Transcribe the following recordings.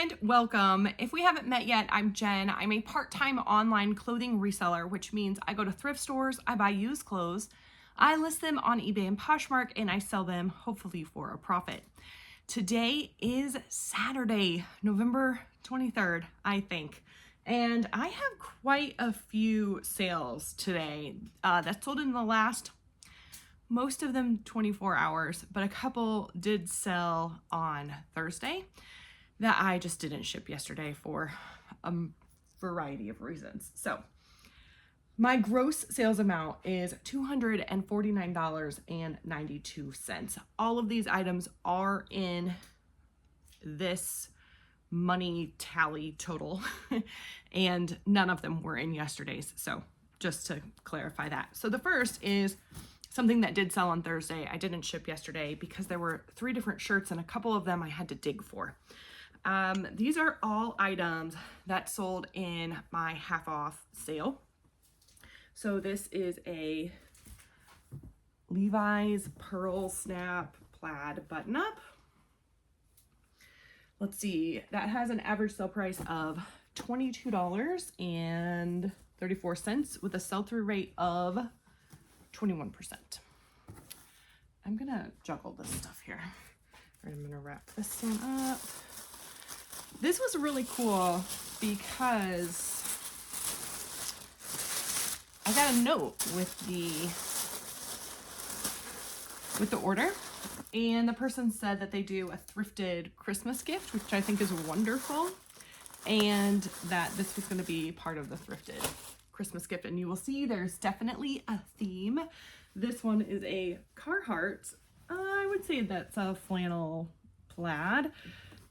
and welcome. If we haven't met yet, I'm Jen. I'm a part-time online clothing reseller, which means I go to thrift stores, I buy used clothes, I list them on eBay and Poshmark, and I sell them hopefully for a profit. Today is Saturday, November 23rd, I think. And I have quite a few sales today that sold in the last, most of them 24 hours, but a couple did sell on Thursday that I just didn't ship yesterday for a variety of reasons. So my gross sales amount is $249.92. All of these items are in this money tally total and none of them were in yesterday's. So just to clarify that. So the first is something that did sell on Thursday. I didn't ship yesterday because there were 3 different shirts and a couple of them I had to dig for. These are all items that sold in my half off sale. So this is a Levi's Pearl Snap plaid button up. Let's see, that has an average sale price of $22.34 with a sell-through rate of 21%. I'm gonna juggle this stuff here. I'm gonna wrap this one up. This was really cool because I got a note with the order, and the person said that they do a thrifted Christmas gift, which I think is wonderful, and that this was going to be part of the thrifted Christmas gift. And you will see there's definitely a theme. This one is a Carhartt. I would say that's a flannel plaid.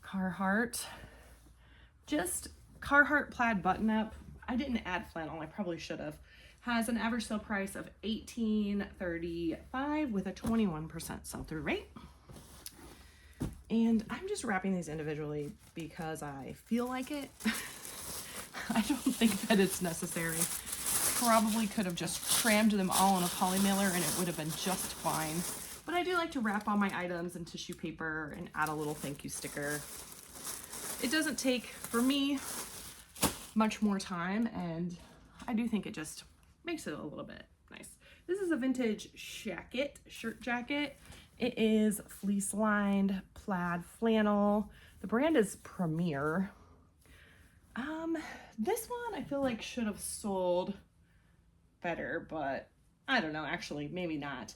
Carhartt. Just Carhartt plaid button up. I didn't add flannel, I probably should have. Has an average sale price of $18.35 with a 21% sell-through rate. And I'm just wrapping these individually because I feel like it. I don't think that it's necessary. Probably could have just crammed them all in a poly mailer and it would have been just fine. But I do like to wrap all my items in tissue paper and add a little thank you sticker. It doesn't take, for me, much more time, and I do think it just makes it a little bit nice. This is a vintage shirt jacket. It is fleece lined plaid flannel. The brand is Premier. This one I feel like should have sold better, but I don't know, actually, maybe not.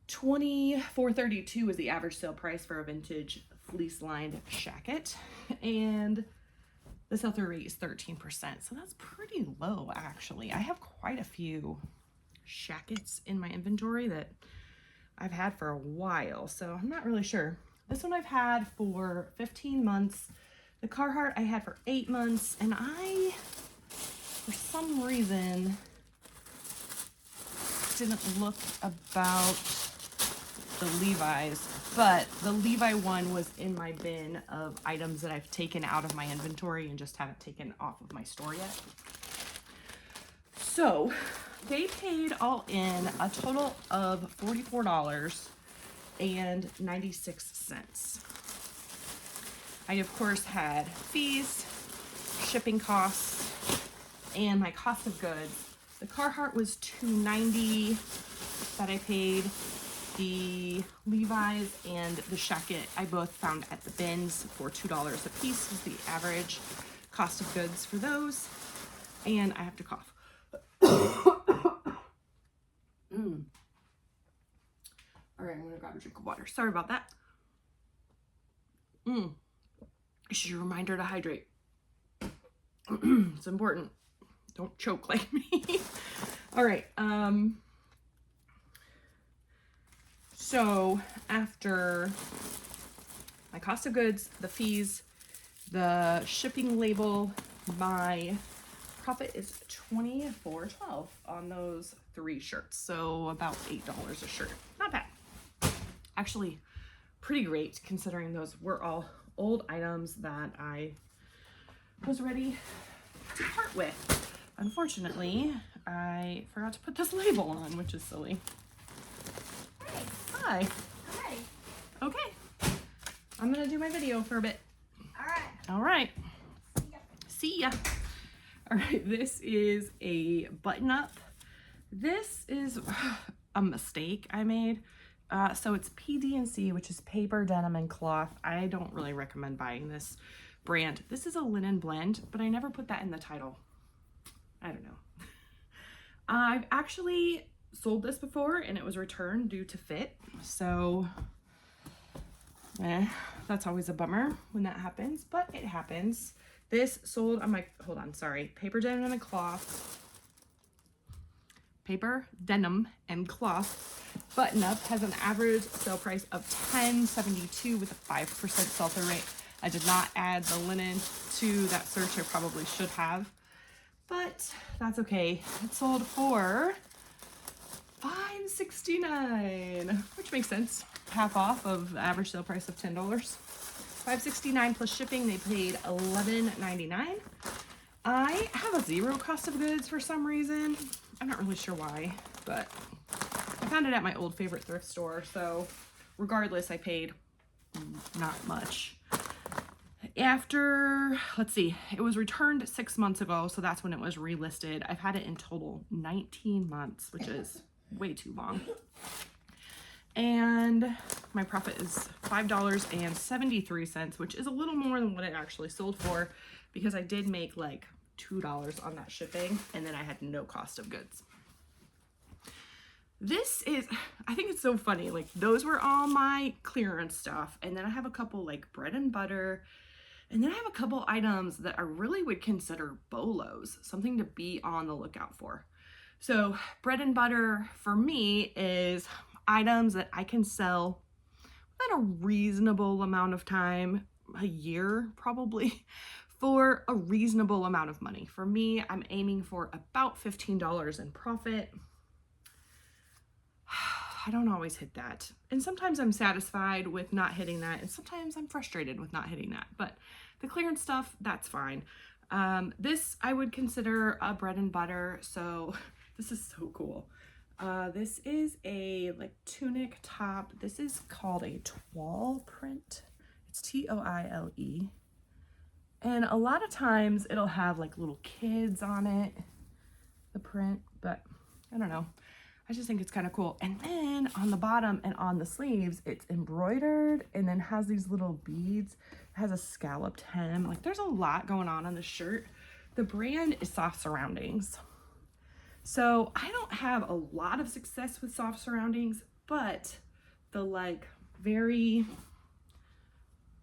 $24.32 is the average sale price for a vintage fleece lined jacket, and the sell-through rate is 13%, so that's pretty low actually. I have quite a few jackets in my inventory that I've had for a while, so I'm not really sure. This one I've had for 15 months. The Carhartt I had for 8 months, and I, for some reason, didn't look about the Levi's, but the Levi one was in my bin of items that I've taken out of my inventory and just haven't taken off of my store yet. So they paid all in a total of $44.96. I of course had fees, shipping costs, and my cost of goods. The Carhartt was $2.90 that I paid. The Levi's and the shacket I both found at the bins for $2 a piece was the average cost of goods for those. And I have to cough. All right, I'm gonna grab a drink of water. Sorry about that. It's just a reminder to hydrate. It's important. Don't choke like me. All right. So after my cost of goods, the fees, the shipping label, my profit is $24.12 on those 3 shirts. So about $8 a shirt. Not bad. Actually, pretty great considering those were all old items that I was ready to part with. Unfortunately, I forgot to put this label on, which is silly. Hi. Hi. Okay. I'm gonna do my video for a bit. All right. All right. See ya. All right, this is a button up. This is a mistake I made. So it's PD&C, which is paper, denim, and cloth. I don't really recommend buying this brand. This is a linen blend, but I never put that in the title. I don't know. I've actually sold this before and it was returned due to fit. So that's always a bummer when that happens, but it happens. This sold on my, hold on, sorry, paper, denim, and cloth. Paper, denim, and cloth button up has an average sale price of $10.72 with a 5% sell-through rate. I did not add the linen to that search. I probably should have, but that's okay. It sold for $5.69, which makes sense. Half off of the average sale price of $10. $5.69 plus shipping. They paid $11.99. I have a zero cost of goods for some reason. I'm not really sure why, but I found it at my old favorite thrift store. So regardless, I paid not much. After, let's see, it was returned 6 months ago. So that's when it was relisted. I've had it in total 19 months, which is way too long. And my profit is $5.73, which is a little more than what it actually sold for because I did make like $2 on that shipping and then I had no cost of goods. This is, I think it's so funny, like those were all my clearance stuff, and then I have a couple like bread and butter, and then I have a couple items that I really would consider BOLOs, something to be on the lookout for. So bread and butter for me is items that I can sell within a reasonable amount of time, a year probably, for a reasonable amount of money. For me, I'm aiming for about $15 in profit. I don't always hit that. And sometimes I'm satisfied with not hitting that. And sometimes I'm frustrated with not hitting that. But the clearance stuff, that's fine. This I would consider a bread and butter. So this is so cool. This is a like tunic top. This is called a toile print. It's T-O-I-L-E. And a lot of times it'll have like little kids on it, the print, but I don't know. I just think it's kind of cool. And then on the bottom and on the sleeves, it's embroidered and then has these little beads. It has a scalloped hem. Like there's a lot going on this shirt. The brand is Soft Surroundings. So I don't have a lot of success with soft surroundings, but the like very,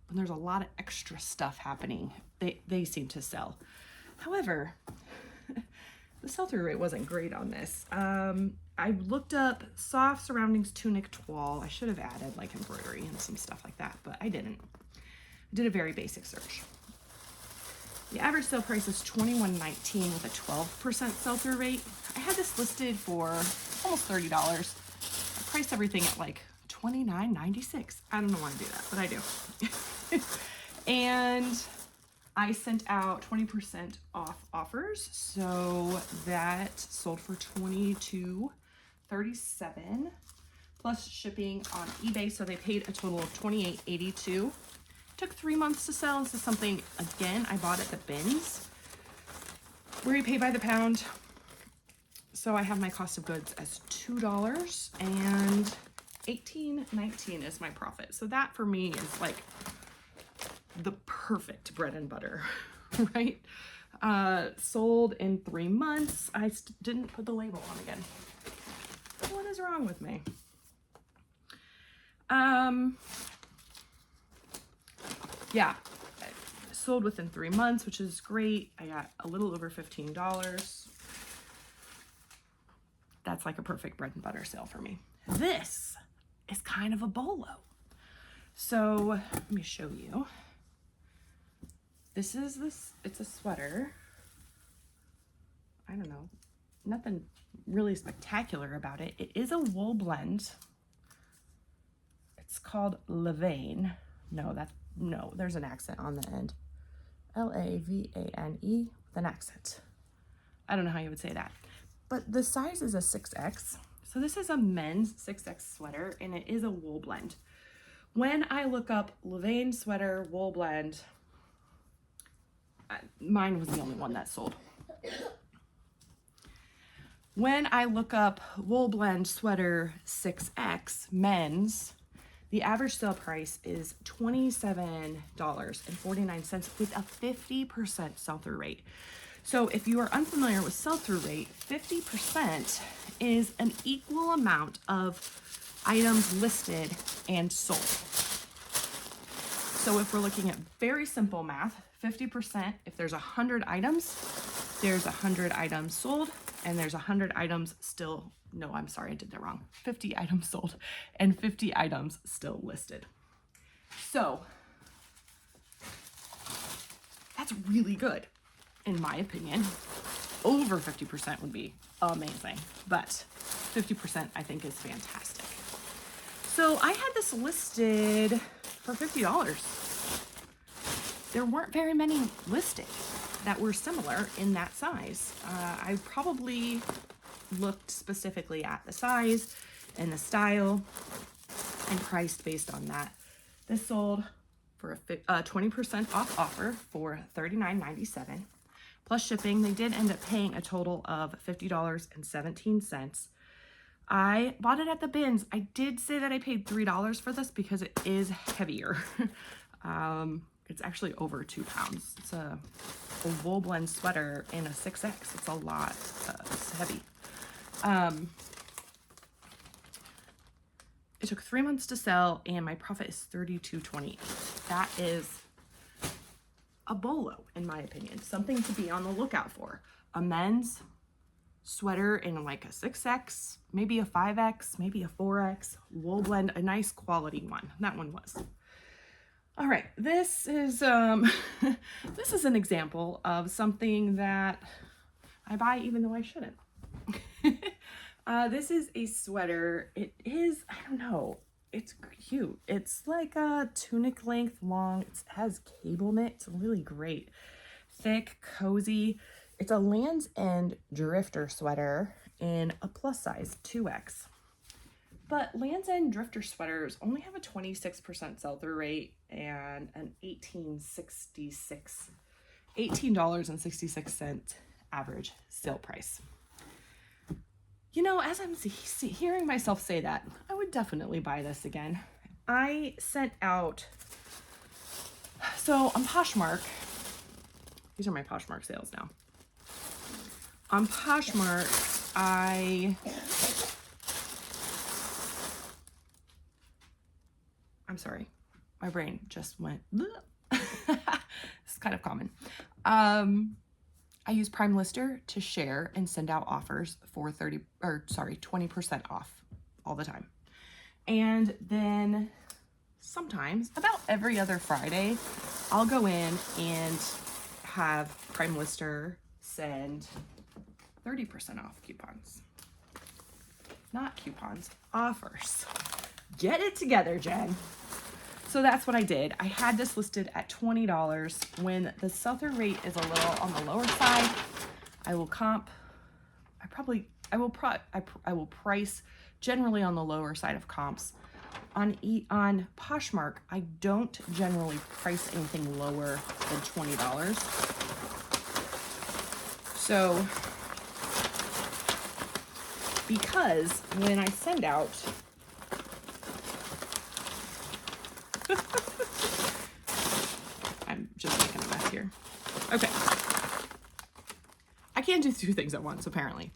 when there's a lot of extra stuff happening, they seem to sell. However, the sell-through rate wasn't great on this. I looked up soft surroundings tunic toile. I should have added like embroidery and some stuff like that, but I didn't. I did a very basic search. The average sale price is $21.19 with a 12% sell-through rate. I had this listed for almost $30. I priced everything at like $29.96. I don't know why I do that, but I do. And I sent out 20% off offers, so that sold for $22.37 plus shipping on eBay. So they paid a total of $28.82. Took 3 months to sell. This is something, again, I bought at the bins where you pay by the pound. So I have my cost of goods as $2 and $18.19 is my profit. So that for me is like the perfect bread and butter, right? Sold in 3 months. I didn't put the label on again. What is wrong with me? Yeah, sold within 3 months, which is great. I got a little over $15. That's like a perfect bread and butter sale for me. This is kind of a bolo. So let me show you. It's a sweater. I don't know, nothing really spectacular about it. It is a wool blend. It's called Lavane. No, there's an accent on the end. L-A-V-A-N-E with an accent. I don't know how you would say that. But the size is a 6X. So this is a men's 6X sweater and it is a wool blend. When I look up Lavane sweater wool blend, mine was the only one that sold. When I look up wool blend sweater 6X men's, the average sale price is $27.49 with a 50% sell-through rate. So if you are unfamiliar with sell-through rate, 50% is an equal amount of items listed and sold. So if we're looking at very simple math, 50%, if there's 100 items, there's 100 items sold, and there's 100 items still, no, I'm sorry, I did that wrong. 50 items sold and 50 items still listed. So that's really good, in my opinion. Over 50% would be amazing, but 50% I think is fantastic. So I had this listed for $50. There weren't very many listed that were similar in that size. I probably looked specifically at the size and the style and priced based on that. This sold for a 20% off offer for $39.97 plus shipping. They did end up paying a total of $50.17. I bought it at the bins. I did say that I paid $3 for this because it is heavier. It's actually over 2 pounds. It's a wool blend sweater in a 6X. It's a lot. It's heavy. It took 3 months to sell, and my profit is $32.28. That is a bolo, in my opinion. Something to be on the lookout for. A men's sweater in like a 6X, maybe a 5X, maybe a 4X, wool blend, a nice quality one. That one was. All right, this is this is an example of something that I buy even though I shouldn't. This is a sweater. It is, I don't know, it's cute. It's like a tunic length long. It has cable knit. It's really great. Thick, cozy. It's a Land's End drifter sweater in a plus size 2X. But Land's End drifter sweaters only have a 26% sell-through rate and an $18.66 average sale price. You know, as I'm hearing myself say that, I would definitely buy this again. I sent out, so on Poshmark, these are my Poshmark sales now. On Poshmark, I'm sorry, my brain just went, it's kind of common. I use Prime Lister to share and send out offers for 20% off all the time. And then sometimes, about every other Friday, I'll go in and have Prime Lister send 30% off coupons. Not coupons, offers. Get it together, Jen. So that's what I did. I had this listed at $20. When the sell-through rate is a little on the lower side, I will price generally on the lower side of comps. On Poshmark, I don't generally price anything lower than $20. So, because when I send out I'm just making a mess here. Okay. I can't do 2 things at once, apparently.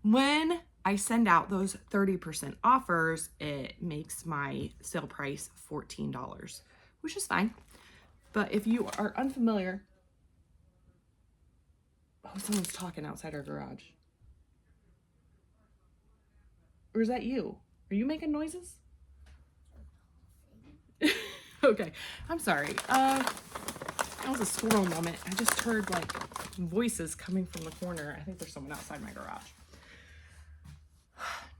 When I send out those 30% offers, it makes my sale price $14, which is fine. But if you are unfamiliar, oh, someone's talking outside our garage. Or is that you? Are you making noises? Okay, I'm sorry. That was a squirrel moment. I just heard like voices coming from the corner. I think there's someone outside my garage.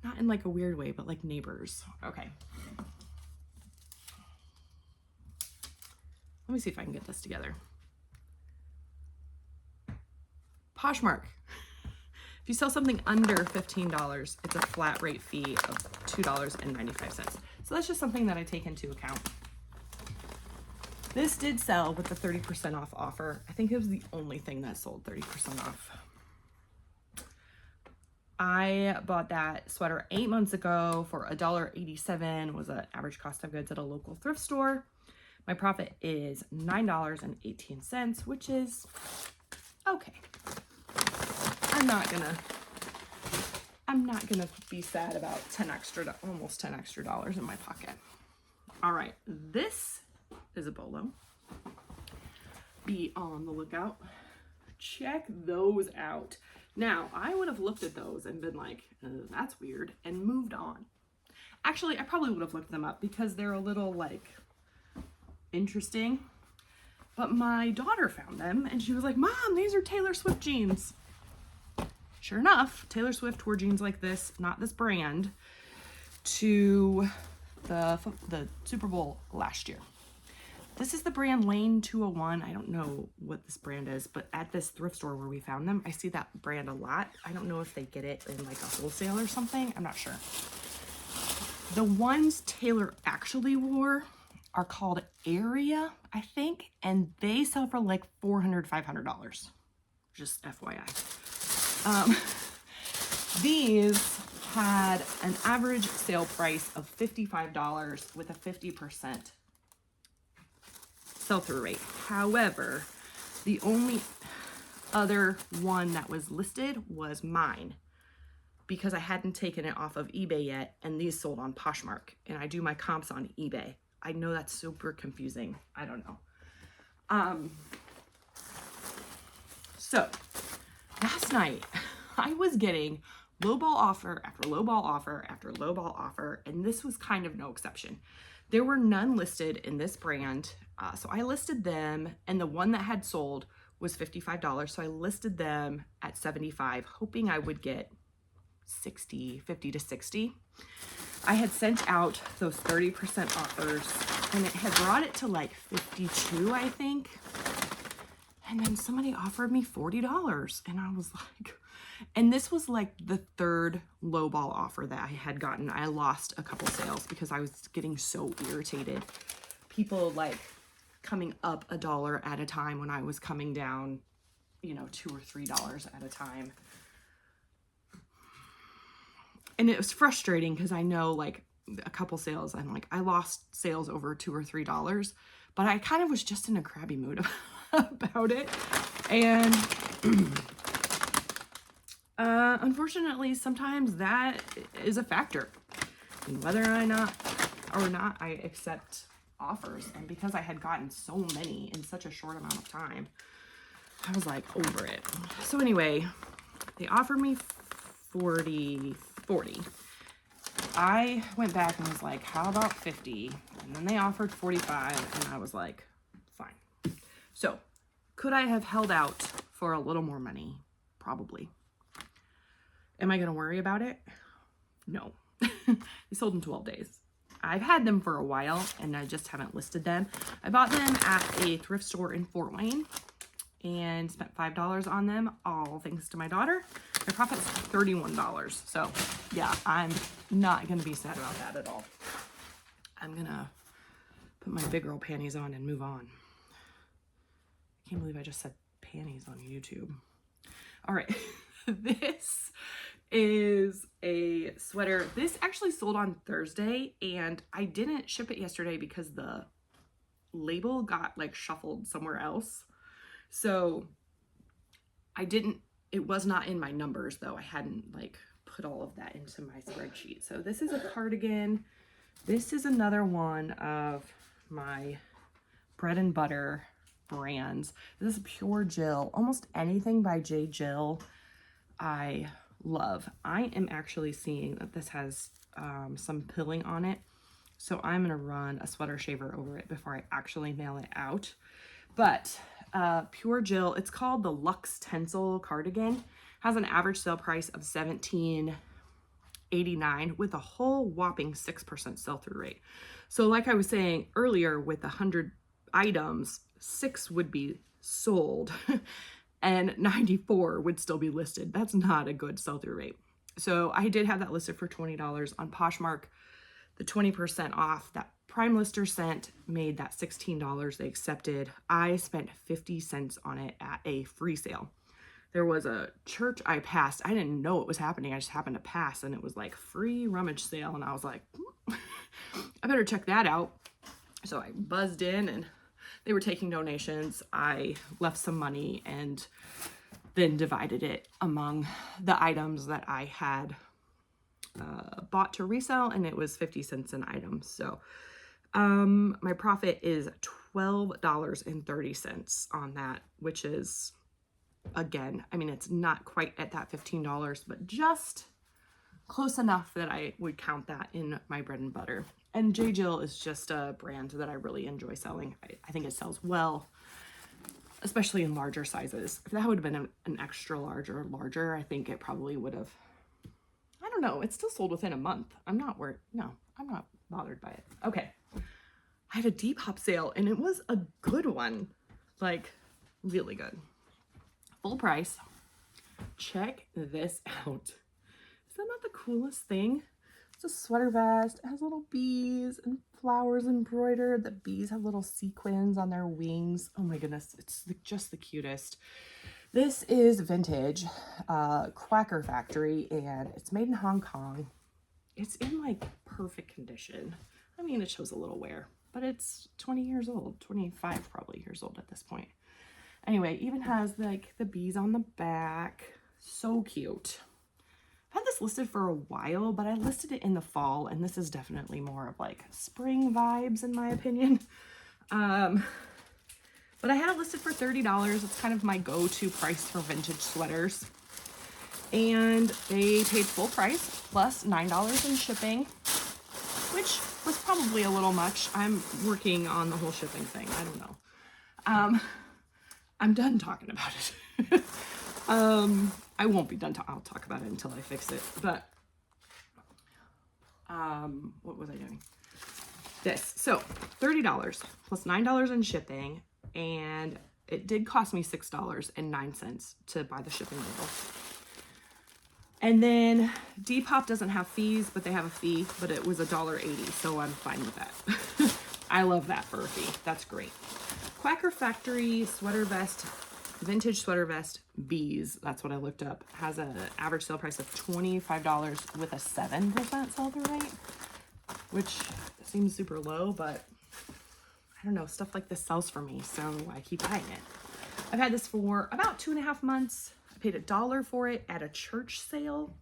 Not in like a weird way, but like neighbors. Okay. Let me see if I can get this together. Poshmark. If you sell something under $15, it's a flat rate fee of $2.95. So that's just something that I take into account. This did sell with the 30% off offer. I think it was the only thing that sold 30% off. I bought that sweater 8 months ago for $1.87, was an average cost of goods at a local thrift store. My profit is $9.18, which is okay. I'm not gonna be sad about almost 10 extra dollars in my pocket. All right, this is a bolo. Be on the lookout. Check those out. Now, I would have looked at those and been like, that's weird, and moved on. Actually, I probably would have looked them up because they're a little like interesting. But my daughter found them and she was like, Mom, these are Taylor Swift jeans. Sure enough, Taylor Swift wore jeans like this, not this brand, to the Super Bowl last year. This is the brand Lane 201. I don't know what this brand is, but at this thrift store where we found them, I see that brand a lot. I don't know if they get it in like a wholesale or something. I'm not sure. The ones Taylor actually wore are called Area, I think, and they sell for like $400, $500. Just FYI. These had an average sale price of $55 with a 50% sell-through rate. However, the only other one that was listed was mine because I hadn't taken it off of eBay yet, and these sold on Poshmark, and I do my comps on eBay. I know that's super confusing. I don't know. So last night I was getting lowball offer after lowball offer after lowball offer, and this was kind of no exception. There were none listed in this brand, so I listed them, and the one that had sold was $55, so I listed them at $75, hoping I would get 50 to 60. I had sent out those 30% offers, and it had brought it to like 52, I think. And then somebody offered me $40, and I was like, and this was like the third lowball offer that I had gotten. I lost a couple sales because I was getting so irritated. People like coming up $1 at a time when I was coming down, you know, $2 or $3 at a time. And it was frustrating because I know like a couple sales, I'm like, I lost sales over $2 or $3, but I kind of was just in a crabby mood about it. And unfortunately, sometimes that is a factor in whether or not I accept offers. And because I had gotten so many in such a short amount of time, I was like over it. So anyway, they offered me 40. I went back and was like, how about 50? And then they offered 45, and I was like, fine. So could I have held out for a little more money? Probably. Am I going to worry about it? No. They sold in 12 days. I've had them for a while, and I just haven't listed them. I bought them at a thrift store in Fort Wayne and spent $5 on them, all thanks to my daughter. My profit's $31. So yeah, I'm not going to be sad about that at all. I'm going to put my big girl panties on and move on. I can't believe I just said panties on YouTube. All right. This is a sweater. This actually sold on Thursday, and I didn't ship it yesterday because the label got like shuffled somewhere else. So it was not in my numbers though. I hadn't like put all of that into my spreadsheet. So this is a cardigan. This is another one of my bread and butter brands. This is Pure Jill. Almost anything by J. Jill I love. I am actually seeing that this has some pilling on it. So I'm going to run a sweater shaver over it before I actually mail it out. But Pure Jill, it's called the Luxe Tencel Cardigan, has an average sale price of $17.89 with a whole whopping 6% sell-through rate. So like I was saying earlier, with 100 items, 6 would be sold and 94 would still be listed. That's not a good sell-through rate. So I did have that listed for $20 on Poshmark. The 20% off, that Prime Lister Scent made that $16 they accepted. I spent 50 cents on it at a free sale. There was a church I passed. I didn't know it was happening. I just happened to pass and it was like free rummage sale. And I was like, I better check that out. So I buzzed in and they were taking donations. I left some money and then divided it among the items that I had bought to resell, and it was 50 cents an item. So my profit is $12.30 on that, which is, again, I mean, it's not quite at that $15, but just close enough that I would count that in my bread and butter. And J. Jill is just a brand that I really enjoy selling. I think it sells well, especially in larger sizes. If that would have been an extra large or larger, I think it probably would have, I don't know, it's still sold within a month. I'm not bothered by it. Okay. I had a Depop sale and it was a good one. Like, really good. Full price. Check this out. Is that not the coolest thing? It's a sweater vest. It has little bees and flowers embroidered. The bees have little sequins on their wings. Oh my goodness, it's just the cutest. This is vintage, Quaker Factory, and it's made in Hong Kong. It's in like perfect condition. I mean, it shows a little wear, but it's 20 years old, 25 probably years old at this point. Anyway, even has like the bees on the back. So cute. I've had this listed for a while, but I listed it in the fall, and this is definitely more of like spring vibes in my opinion. But I had it listed for $30. It's kind of my go-to price for vintage sweaters. And they paid full price plus $9 in shipping, which was probably a little much. I'm working on the whole shipping thing. I don't know. I'm done talking about it. I won't be done. I'll talk about it until I fix it. But what was I doing? This. So $30 plus $9 in shipping, and it did cost me $6.09 to buy the shipping label. And then Depop doesn't have fees, but they have a fee, but it was $1.80, so I'm fine with that. I love that for a fee. That's great. Quaker Factory sweater vest, vintage sweater vest, bees, that's what I looked up, has an average sale price of $25 with a 7% sell-through rate, which seems super low, but I don't know, stuff like this sells for me, so I keep buying it. I've had this for about 2.5 months. I paid $1 for it at a church sale.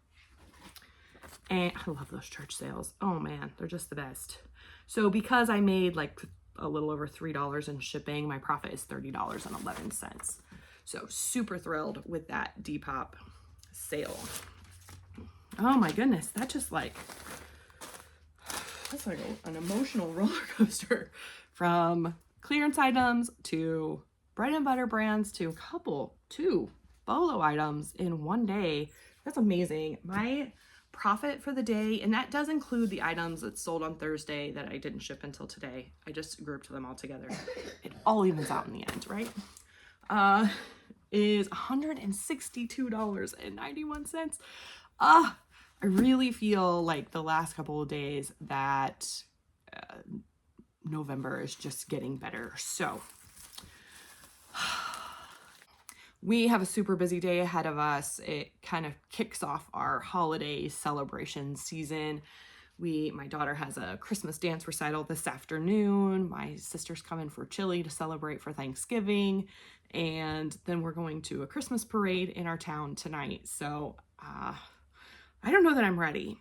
And I love those church sales. Oh man, they're just the best. So because I made like a little over $3 in shipping, my profit is $30.11. So super thrilled with that Depop sale. Oh my goodness, that's like an emotional roller coaster. From clearance items to bread and butter brands to two BOLO items in one day. That's amazing. My profit for the day, and that does include the items that sold on Thursday that I didn't ship until today. I just grouped them all together. It all evens out in the end, right? Is $162.91. I really feel like the last couple of days that November is just getting better. So we have a super busy day ahead of us. It kind of kicks off our holiday celebration season. My daughter has a Christmas dance recital this afternoon. My sister's coming for chili to celebrate for Thanksgiving. And then we're going to a Christmas parade in our town tonight. So I don't know that I'm ready,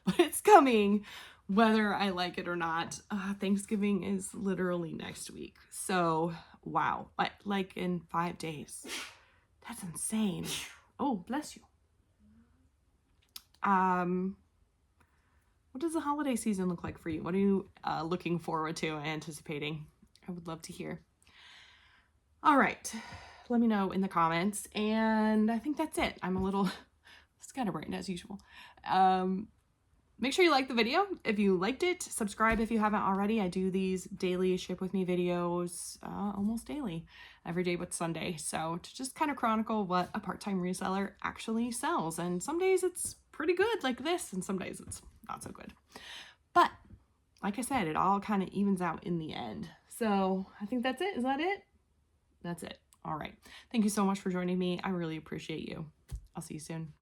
but it's coming. Whether I like it or not. Thanksgiving is literally next week. So, wow. Like in 5 days. That's insane. Oh, bless you. What does the holiday season look like for you? What are you looking forward to and anticipating? I would love to hear. All right. Let me know in the comments. And I think that's it. I'm a little scatterbrained as usual. Make sure you like the video if you liked it. Subscribe if you haven't already. I do these daily ship with me videos almost daily, every day but Sunday. So to just kind of chronicle what a part-time reseller actually sells. And some days it's pretty good like this, and some days it's not so good. But like I said, it all kind of evens out in the end. So I think that's it. Is that it? That's it. All right. Thank you so much for joining me. I really appreciate you. I'll see you soon.